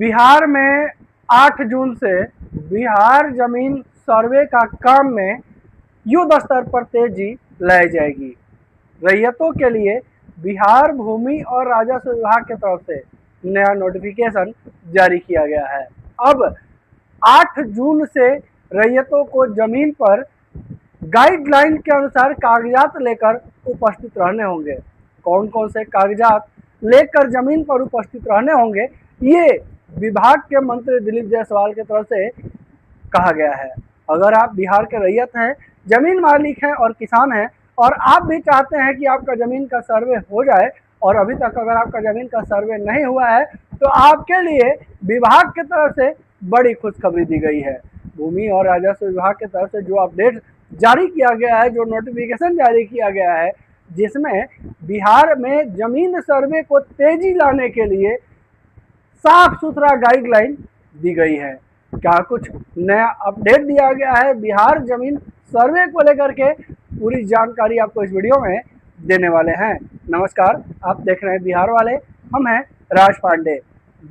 बिहार में 8 जून से बिहार जमीन सर्वे का काम में युद्ध स्तर पर तेजी लाई जाएगी। रैयतों के लिए बिहार भूमि और राजस्व विभाग की तरफ से नया नोटिफिकेशन जारी किया गया है। अब 8 जून से रैयतों को जमीन पर गाइडलाइन के अनुसार कागजात लेकर उपस्थित रहने होंगे। कौन कौन से कागजात लेकर जमीन पर उपस्थित रहने होंगे, ये विभाग के मंत्री दिलीप जायसवाल की तरफ से कहा गया है। अगर आप बिहार के रैयत हैं, जमीन मालिक हैं और किसान हैं और आप भी चाहते हैं कि आपका जमीन का सर्वे हो जाए और अभी तक अगर आपका जमीन का सर्वे नहीं हुआ है तो आपके लिए विभाग की तरफ से बड़ी खुशखबरी दी गई है। भूमि और राजस्व विभाग की तरफ से जो अपडेट जारी किया गया है, जो नोटिफिकेशन जारी किया गया है, जिसमें बिहार में जमीन सर्वे को तेजी लाने के लिए साफ सुथरा गाइडलाइन दी गई है। क्या कुछ नया अपडेट दिया गया है बिहार जमीन सर्वे को लेकर के, पूरी जानकारी आपको इस वीडियो में देने वाले हैं। नमस्कार, आप देख रहे हैं बिहार वाले, हम हैं राज पांडे।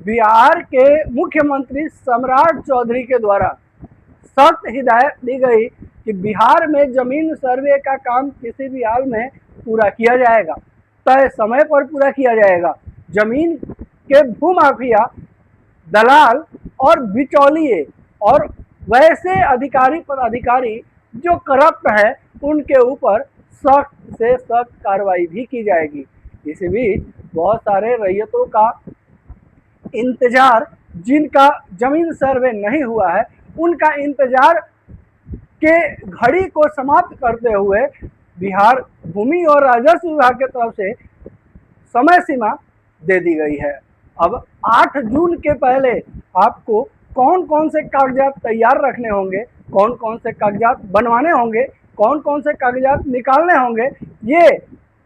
बिहार के मुख्यमंत्री सम्राट चौधरी के द्वारा सख्त हिदायत दी गई कि बिहार में जमीन सर्वे का काम किसी भी हाल में पूरा किया जाएगा, तय समय पर पूरा किया जाएगा। जमीन के भूमाफिया, दलाल और बिचौलिए और वैसे अधिकारी पदाधिकारी जो करप्ट है, उनके ऊपर सख्त से सख्त कार्रवाई भी की जाएगी। इसी बीच बहुत सारे रैयतों का इंतजार, जिनका जमीन सर्वे नहीं हुआ है, उनका इंतजार के घड़ी को समाप्त करते हुए बिहार भूमि और राजस्व विभाग की तरफ से समय सीमा दे दी गई है। अब 8 जून के पहले आपको कौन कौन से कागजात तैयार रखने होंगे, कौन कौन से कागजात बनवाने होंगे, कौन कौन से कागजात निकालने होंगे, ये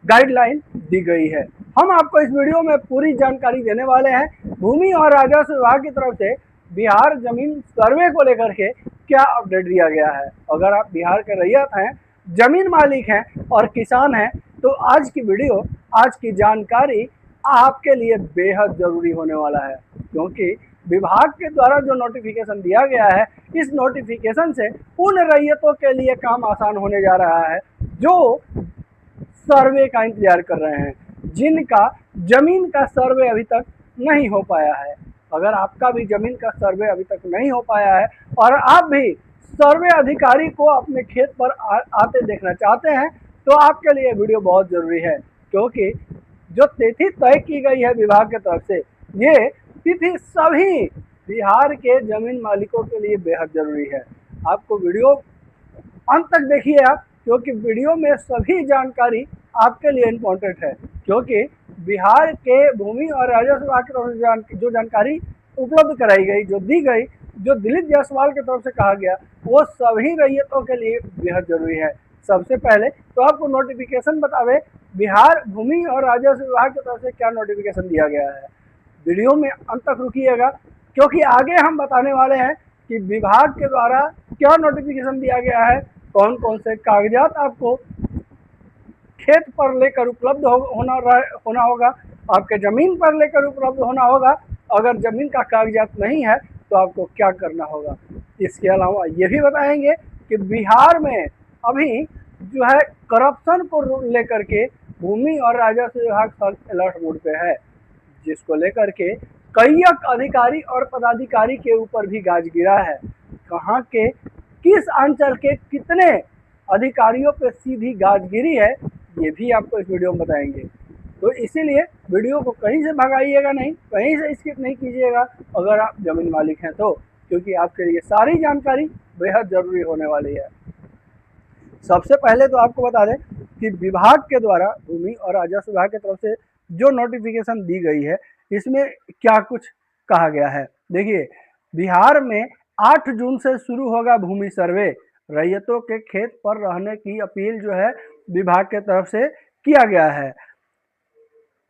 गाइडलाइन दी गई है। हम आपको इस वीडियो में पूरी जानकारी देने वाले हैं। भूमि और राजस्व विभाग की तरफ से बिहार जमीन सर्वे को लेकर के क्या अपडेट दिया गया है। अगर आप बिहार के रैयत हैं, जमीन मालिक हैं और किसान हैं, तो आज की वीडियो, आज की जानकारी आपके लिए बेहद जरूरी होने वाला है, क्योंकि विभाग के द्वारा जो नोटिफिकेशन दिया गया है, इस नोटिफिकेशन से उन रैयतों के लिए काम आसान होने जा रहा है जो सर्वे का इंतजार कर रहे हैं, जिनका जमीन का सर्वे अभी तक नहीं हो पाया है। अगर आपका भी जमीन का सर्वे अभी तक नहीं हो पाया है और आप भी सर्वे अधिकारी को अपने खेत पर आते देखना चाहते हैं, तो आपके लिए वीडियो बहुत ज़रूरी है, क्योंकि जो तिथि तय की गई है विभाग की तरफ से, ये तिथि सभी बिहार के जमीन मालिकों के लिए बेहद जरूरी है। आपको वीडियो अंत तक देखिए आप, क्योंकि वीडियो में सभी जानकारी आपके लिए इम्पोर्टेंट है। क्योंकि बिहार के भूमि और राजस्व विभाग की तरफ से जो जानकारी उपलब्ध कराई गई, जो दी गई, जो दिलीप जायसवाल की तरफ से कहा गया, वो सभी रैयतों के लिए बेहद जरूरी है। सबसे पहले तो आपको नोटिफिकेशन बतावे बिहार भूमि और राजस्व विभाग की तरफ से क्या नोटिफिकेशन दिया गया है। वीडियो में अंत तक रुकिएगा, क्योंकि आगे हम बताने वाले हैं कि विभाग के द्वारा क्या नोटिफिकेशन दिया गया है, कौन कौन से कागजात आपको खेत पर लेकर उपलब्ध होना होगा, आपके ज़मीन पर लेकर उपलब्ध होना होगा। अगर ज़मीन का कागजात नहीं है तो आपको क्या करना होगा। इसके अलावा ये भी बताएंगे कि बिहार में अभी जो है करप्शन को लेकर के भूमि और राजस्व विभाग सख्त अलर्ट मोड पे है, जिसको लेकर के कई अधिकारी और पदाधिकारी के ऊपर भी गाज गिरा है। कहाँ के किस अंचल के कितने अधिकारियों पे सीधी गाज गिरी है, ये भी आपको इस वीडियो में बताएंगे। तो इसीलिए वीडियो को कहीं से भगाइएगा नहीं, कहीं से स्किप नहीं कीजिएगा अगर आप जमीन मालिक हैं तो, क्योंकि आपके लिए सारी जानकारी बेहद ज़रूरी होने वाली है। सबसे पहले तो आपको बता दें कि विभाग के द्वारा भूमि और राजस्व विभाग की तरफ से जो नोटिफिकेशन दी गई है, इसमें क्या कुछ कहा गया है। देखिए, बिहार में 8 जून से शुरू होगा भूमि सर्वे। रैयतों के खेत पर रहने की अपील जो है विभाग के तरफ से किया गया है।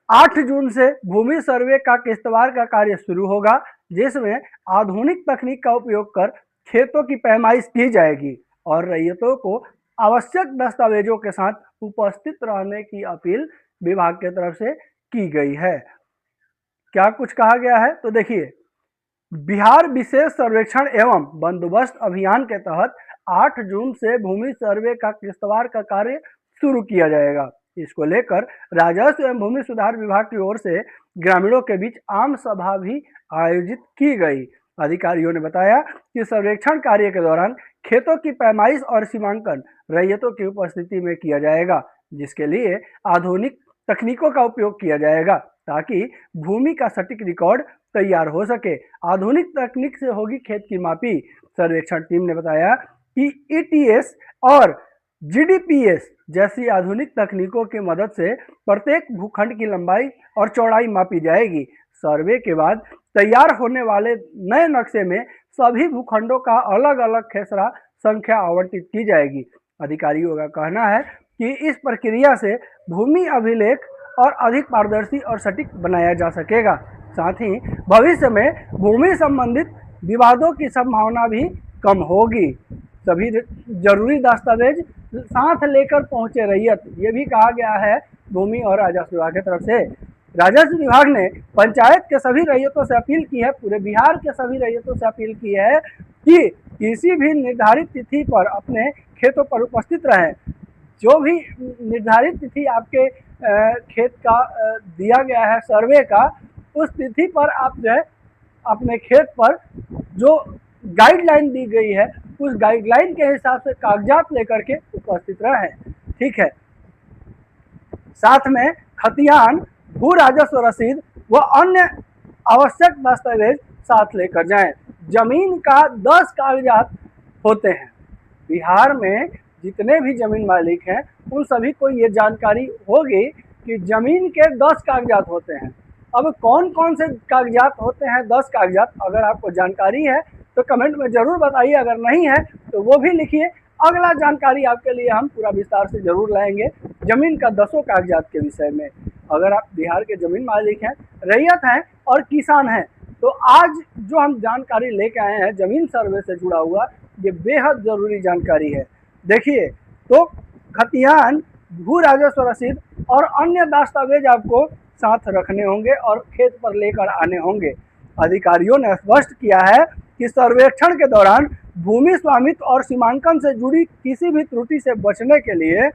8 जून से भूमि सर्वे का किश्तवार का कार्य शुरू होगा, जिसमें आधुनिक तकनीक का उपयोग कर खेतों की पैमाइश की जाएगी और रैयतों को आवश्यक दस्तावेजों के साथ उपस्थित रहने की अपील विभाग की तरफ से की गई है। क्या कुछ कहा गया है, तो देखिए, बिहार विशेष सर्वेक्षण एवं बंदोबस्त अभियान के तहत 8 जून से भूमि सर्वे का किश्तवाड़ का कार्य शुरू किया जाएगा। इसको लेकर राजस्व एवं भूमि सुधार विभाग की ओर से ग्रामीणों के बीच आम सभा भी आयोजित की गई। अधिकारियों ने बताया कि सर्वेक्षण कार्य के दौरान खेतों की पैमाइश और सीमांकन रैयतों की उपस्थिति में किया जाएगा, जिसके लिए आधुनिक तकनीकों का उपयोग किया जाएगा ताकि भूमि का सटीक रिकॉर्ड तैयार हो सके। आधुनिक तकनीक से होगी खेत की मापी। सर्वेक्षण टीम ने बताया कि ईटीएस और जीडीपीएस जैसी आधुनिक तकनीकों की मदद से प्रत्येक भूखंड की लंबाई और चौड़ाई मापी जाएगी। सर्वे के बाद तैयार होने वाले नए नक्शे में सभी भूखंडों का अलग अलग खेसरा संख्या आवंटित की जाएगी। अधिकारियों का कहना है कि इस प्रक्रिया से भूमि अभिलेख और अधिक पारदर्शी और सटीक बनाया जा सकेगा। साथ ही भविष्य में भूमि संबंधित विवादों की संभावना भी कम होगी। सभी जरूरी दस्तावेज साथ लेकर पहुंचे रैयत, ये भी कहा गया है भूमि और राजस्व विभाग की तरफ से। राजस्व विभाग ने पंचायत के सभी रैयतों से अपील की है, पूरे बिहार के सभी रैयतों से अपील की है कि किसी भी निर्धारित तिथि पर अपने खेतों पर उपस्थित रहें। जो भी निर्धारित तिथि आपके खेत का दिया गया है सर्वे का, उस तिथि पर आप जो है अपने खेत पर जो गाइडलाइन दी गई है उस गाइडलाइन के हिसाब से कागजात लेकर के उपस्थित रहें। ठीक है। साथ में खतियान, भू राजस्व रसीद व अन्य आवश्यक दस्तावेज साथ लेकर जाएं। जमीन का 10 कागजात होते हैं। बिहार में जितने भी जमीन मालिक हैं उन सभी को ये जानकारी होगी कि जमीन के 10 कागजात होते हैं। अब कौन कौन से कागजात होते हैं 10 कागजात, अगर आपको जानकारी है तो कमेंट में ज़रूर बताइए, अगर नहीं है तो वो भी लिखिए। अगला जानकारी आपके लिए हम पूरा विस्तार से ज़रूर लाएंगे जमीन का 10 कागजात के विषय में। अगर आप बिहार के जमीन मालिक हैं, रैयत हैं और किसान हैं तो आज जो हम जानकारी लेके आए हैं जमीन सर्वे से जुड़ा हुआ, ये बेहद ज़रूरी जानकारी है। देखिए, तो खतियान, भू राजस्व रसीद और अन्य दस्तावेज आपको साथ रखने होंगे और खेत पर लेकर आने होंगे। अधिकारियों ने स्पष्ट किया है कि सर्वेक्षण के दौरान भूमि स्वामित्व और सीमांकन से जुड़ी किसी भी त्रुटि से बचने के लिए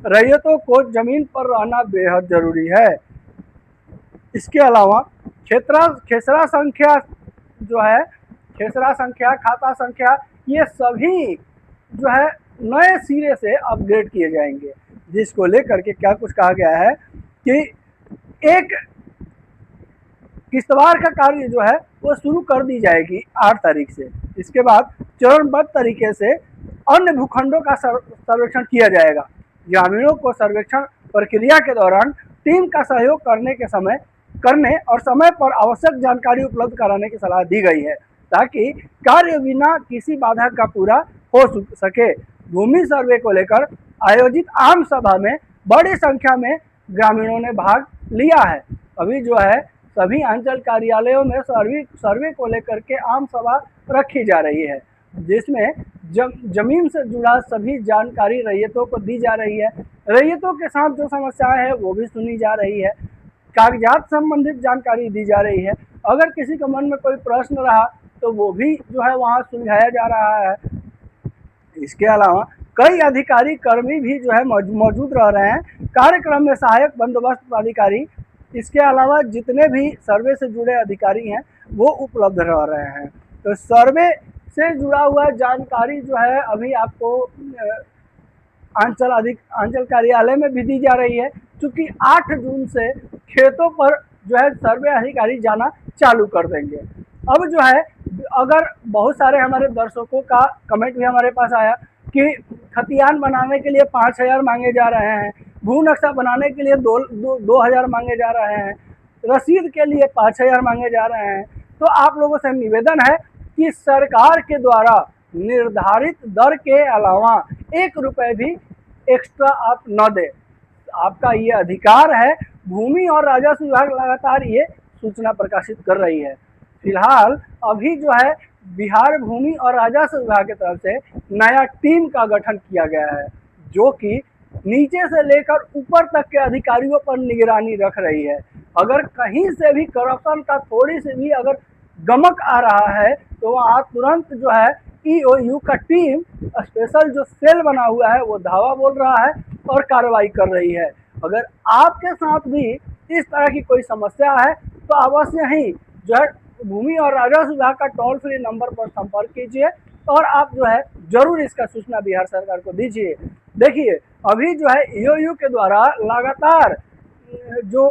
रैयतों को जमीन पर रहना बेहद जरूरी है। इसके अलावा खेसरा संख्या जो है, खेसरा संख्या, खाता संख्या, ये सभी जो है नए सिरे से अपग्रेड किए जाएंगे, जिसको लेकर के क्या कुछ कहा गया है कि एक किश्तवाड़ का कार्य जो है वो शुरू कर दी जाएगी 8 तारीख से। इसके बाद चरणबद्ध तरीके से अन्य भूखंडों का सर्वेक्षण किया जाएगा। ग्रामीणों को सर्वेक्षण प्रक्रिया के दौरान टीम का सहयोग करने और समय पर आवश्यक जानकारी उपलब्ध कराने की सलाह दी गई है ताकि कार्य बिना किसी बाधा का पूरा हो सके। भूमि सर्वे को लेकर आयोजित आम सभा में बड़ी संख्या में ग्रामीणों ने भाग लिया है। अभी जो है सभी अंचल कार्यालयों में सर्वे को लेकर के आम सभा रखी जा रही है, जिसमें जमीन से जुड़ा सभी जानकारी रैयतों को दी जा रही है। रैयतों के साथ जो समस्याएं हैं वो भी सुनी जा रही है, कागजात संबंधित जानकारी दी जा रही है। अगर किसी के मन में कोई प्रश्न रहा तो वो भी जो है वहाँ सुलझाया जा रहा है। इसके अलावा कई अधिकारी कर्मी भी जो है मौजूद रह रहे हैं कार्यक्रम में। सहायक बंदोबस्त अधिकारी, इसके अलावा जितने भी सर्वे से जुड़े अधिकारी हैं वो उपलब्ध रह रहे हैं। तो सर्वे से जुड़ा हुआ जानकारी जो है अभी आपको अंचल कार्यालय में भी दी जा रही है, क्योंकि 8 जून से खेतों पर जो है सर्वे अधिकारी जाना चालू कर देंगे। अब जो है अगर बहुत सारे हमारे दर्शकों का कमेंट भी हमारे पास आया कि खतियान बनाने के लिए 5,000 मांगे जा रहे हैं, भू नक्शा बनाने के लिए 2,000 मांगे जा रहे हैं, रसीद के लिए 5,000 मांगे जा रहे हैं, तो आप लोगों से निवेदन है कि सरकार के द्वारा निर्धारित दर के अलावा 1 रुपये भी एक्स्ट्रा आप न दें। आपका ये अधिकार है। भूमि और राजस्व विभाग लगातार ये सूचना प्रकाशित कर रही है। फिलहाल अभी जो है बिहार भूमि और राजस्व विभाग की तरफ से नया टीम का गठन किया गया है, जो कि नीचे से लेकर ऊपर तक के अधिकारियों पर निगरानी रख रही है। अगर कहीं से भी करप्शन का थोड़ी सी भी अगर गमक आ रहा है तो वहाँ तुरंत जो है ईओयू का टीम स्पेशल जो सेल बना हुआ है वो धावा बोल रहा है और कार्रवाई कर रही है। अगर आपके साथ भी इस तरह की कोई समस्या है तो अवश्य ही जो है भूमि और राजस्व विभाग का टोल फ्री नंबर पर संपर्क कीजिए और आप जो है जरूर इसका सूचना बिहार सरकार को दीजिए। देखिए अभी जो है ईओयू के द्वारा लगातार जो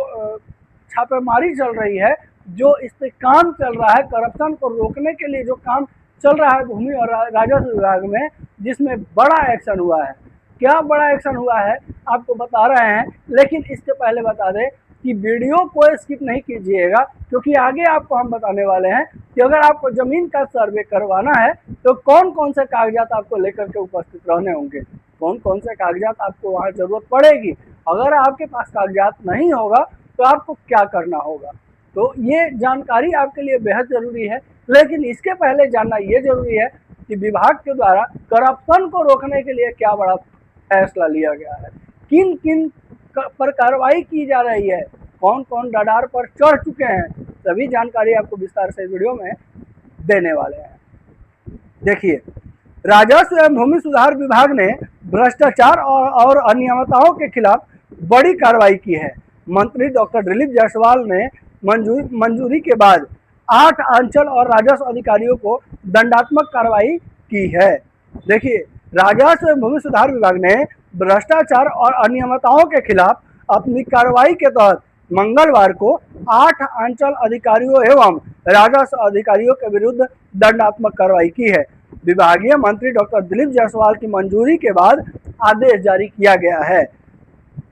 छापेमारी चल रही है, जो इस पे काम चल रहा है, करप्शन को रोकने के लिए जो काम चल रहा है भूमि और राजस्व विभाग में, जिसमें बड़ा एक्शन हुआ है। क्या बड़ा एक्शन हुआ है आपको बता रहे हैं, लेकिन इसके पहले बता दें कि वीडियो को स्किप नहीं कीजिएगा, क्योंकि आगे आपको हम बताने वाले हैं कि अगर आपको जमीन का सर्वे करवाना है तो कौन कौन से कागजात आपको लेकर के उपस्थित रहने होंगे, कौन कौन से कागजात आपको वहाँ जरूरत पड़ेगी, अगर आपके पास कागजात नहीं होगा तो आपको क्या करना होगा। तो ये जानकारी आपके लिए बेहद जरूरी है, लेकिन इसके पहले जानना ये जरूरी है कि विभाग के द्वारा करप्शन को रोकने के लिए क्या बड़ा फैसला लिया गया है, किन किन पर कार्रवाई की जा रही है, कौन कौन रडार पर चढ़ चुके हैं, सभी जानकारी आपको विस्तार से वीडियो में देने वाले हैं। देखिए, राजस्व एवं भूमि सुधार विभाग ने भ्रष्टाचार और अनियमितताओं के खिलाफ बड़ी कार्रवाई की है। मंत्री डॉक्टर दिलीप जायसवाल ने मंजूरी के बाद 8 अंचल और राजस्व अधिकारियों को दंडात्मक कार्रवाई की है। देखिए, राजस्व एवं भूमि सुधार विभाग ने भ्रष्टाचार और अनियमितताओं के खिलाफ अपनी कार्रवाई के तहत मंगलवार को 8 अंचल अधिकारियों एवं राजस्व अधिकारियों के विरुद्ध दंडात्मक कार्रवाई की है। विभागीय मंत्री डॉक्टर दिलीप जायसवाल की मंजूरी के बाद आदेश जारी किया गया है।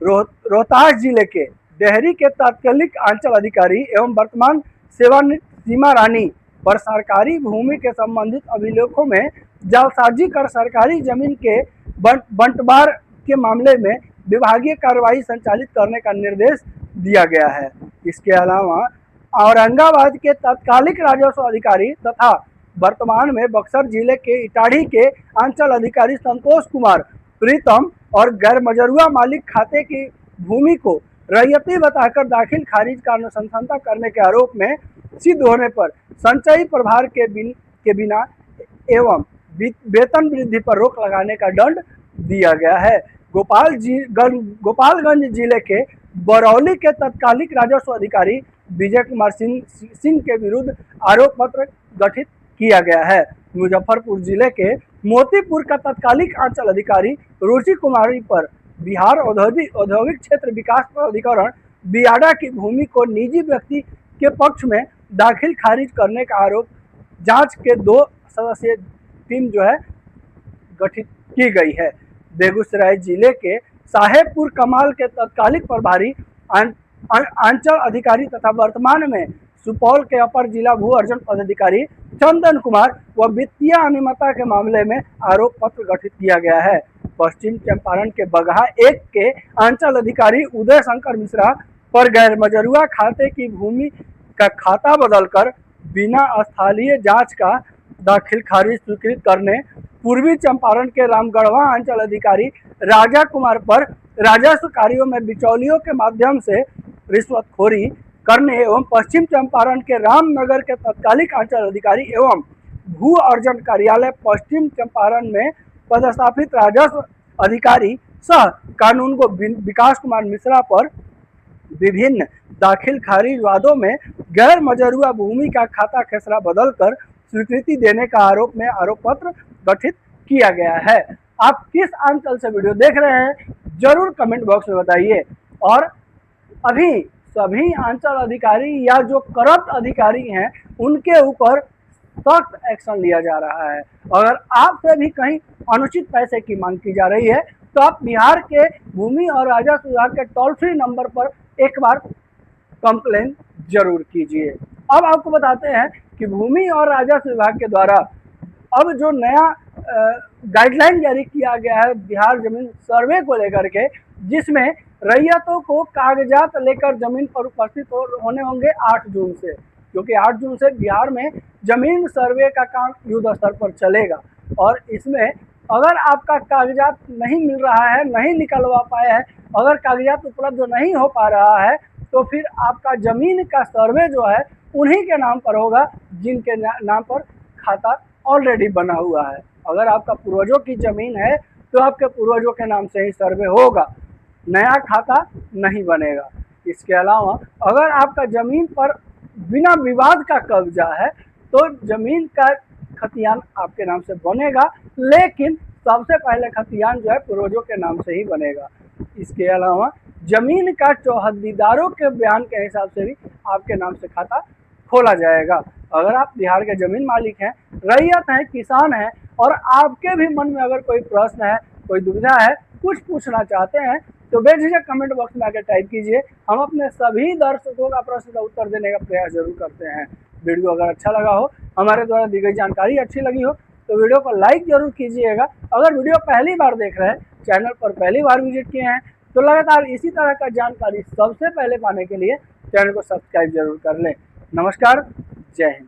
रोहतास जिले के डेहरी के तात्कालिक अंचल अधिकारी एवं वर्तमान सेवानिवृत्त सीमा रानी पर सरकारी भूमि के संबंधित अभिलेखों में जालसाजी कर सरकारी जमीन के बंटवार के मामले में विभागीय कार्रवाई संचालित करने का निर्देश दिया गया है। इसके अलावा औरंगाबाद के तत्कालिक राजस्व अधिकारी तथा वर्तमान में बक्सर जिले के इटाढ़ी के अंचल अधिकारी संतोष कुमार प्रीतम और गैर मजरूआ मालिक खाते की भूमि को रैयती बताकर दाखिल खारिज का अनुशंसा करने के आरोप में सिद्ध होने पर संचयी प्रभार के बिना एवं वेतन वृद्धि पर रोक लगाने का दंड दिया गया है। गोपालगंज जिले के बरौली के तत्कालिक राजस्व अधिकारी विजय कुमार सिंह के विरुद्ध आरोप पत्र गठित किया गया है। मुजफ्फरपुर जिले के मोतीपुर का तत्कालिक अंचल अधिकारी रुचि कुमारी पर बिहार औद्योगिक क्षेत्र विकास प्राधिकरण बियाडा की भूमि को निजी व्यक्ति के पक्ष में दाखिल खारिज करने का आरोप जांच के 2 सदस्यीय टीम जो है गठित की गई है। बेगूसराय जिले के साहेबपुर कमाल के तत्कालिक प्रभारी अंचल अधिकारी तथा वर्तमान में सुपौल के अपर जिला भू अर्जन पदाधिकारी चंदन कुमार व वित्तीय अनियमितता के मामले में आरोप पत्र गठित किया गया है। पश्चिम चंपारण के बगहा 1 के अंचल अधिकारी उदय शंकर मिश्रा पर गैर मजरूआ खाते की भूमि का खाता बदलकर बिना स्थलीय जांच का दाखिल खारिज स्वीकृत करने, पूर्वी चंपारण के रामगढ़वा अंचल अधिकारी राजा कुमार पर राजस्व कार्यों में बिचौलियों के माध्यम से रिश्वतखोरी करने एवं पश्चिम चंपारण के रामनगर के तत्कालिक अंचल अधिकारी एवं भू अर्जन कार्यालय पश्चिम चंपारण में पदस्थापित राजस्व अधिकारी सह कानून को विकास कुमार मिश्रा पर विभिन्न दाखिल खारिज वादों में गैर मजरूआ भूमि का खाता खेसरा बदलकर स्वीकृति देने का आरोप में आरोप पत्र गठित किया गया है। आप किस अंचल से वीडियो देख रहे हैं जरूर कमेंट बॉक्स में बताइए। और अभी सभी अंचल अधिकारी या जो करप्ट अधिकारी हैं उनके ऊपर सख्त एक्शन लिया जा रहा है। अगर आपसे भी कहीं अनुचित पैसे की मांग की जा रही है तो आप बिहार के भूमि और राजस्व विभाग के टोल फ्री नंबर पर एक बार कंप्लेन जरूर कीजिए। अब आपको बताते हैं कि भूमि और राजस्व विभाग के द्वारा अब जो नया गाइडलाइन जारी किया गया है बिहार जमीन सर्वे को लेकर के, जिसमें रैयतों को कागजात लेकर जमीन पर उपस्थित होने होंगे 8 जून से, क्योंकि 8 जून से बिहार में जमीन सर्वे का काम युद्ध स्तर पर चलेगा। और इसमें अगर आपका कागजात नहीं मिल रहा है, नहीं निकलवा पाए हैं, अगर कागजात उपलब्ध नहीं हो पा रहा है तो फिर आपका जमीन का सर्वे जो है उन्हीं के नाम पर होगा जिनके नाम पर खाता ऑलरेडी बना हुआ है। अगर आपका पूर्वजों की ज़मीन है तो आपके पूर्वजों के नाम से ही सर्वे होगा, नया खाता नहीं बनेगा। इसके अलावा अगर आपका ज़मीन पर बिना विवाद का कब्जा है तो ज़मीन का खतियान आपके नाम से बनेगा, लेकिन सबसे पहले खतियान जो है पूर्वजों के नाम से ही बनेगा। इसके अलावा ज़मीन का चौहद्दीदारों के बयान के हिसाब से भी आपके नाम से खाता खोला जाएगा। अगर आप बिहार के ज़मीन मालिक हैं, रैयत हैं, किसान हैं और आपके भी मन में अगर कोई प्रश्न है, कोई दुविधा है, कुछ पूछना चाहते हैं तो बेझिझक कमेंट बॉक्स में आकर टाइप कीजिए। हम अपने सभी दर्शकों का प्रश्न का उत्तर देने का प्रयास जरूर करते हैं। वीडियो अगर अच्छा लगा हो, हमारे द्वारा दी गई जानकारी अच्छी लगी हो तो वीडियो को लाइक जरूर कीजिएगा। अगर वीडियो पहली बार देख रहे हैं, चैनल पर पहली बार विजिट किए हैं तो लगातार इसी तरह का जानकारी सबसे पहले पाने के लिए चैनल को सब्सक्राइब जरूर कर लें। नमस्कार, जय हिंद।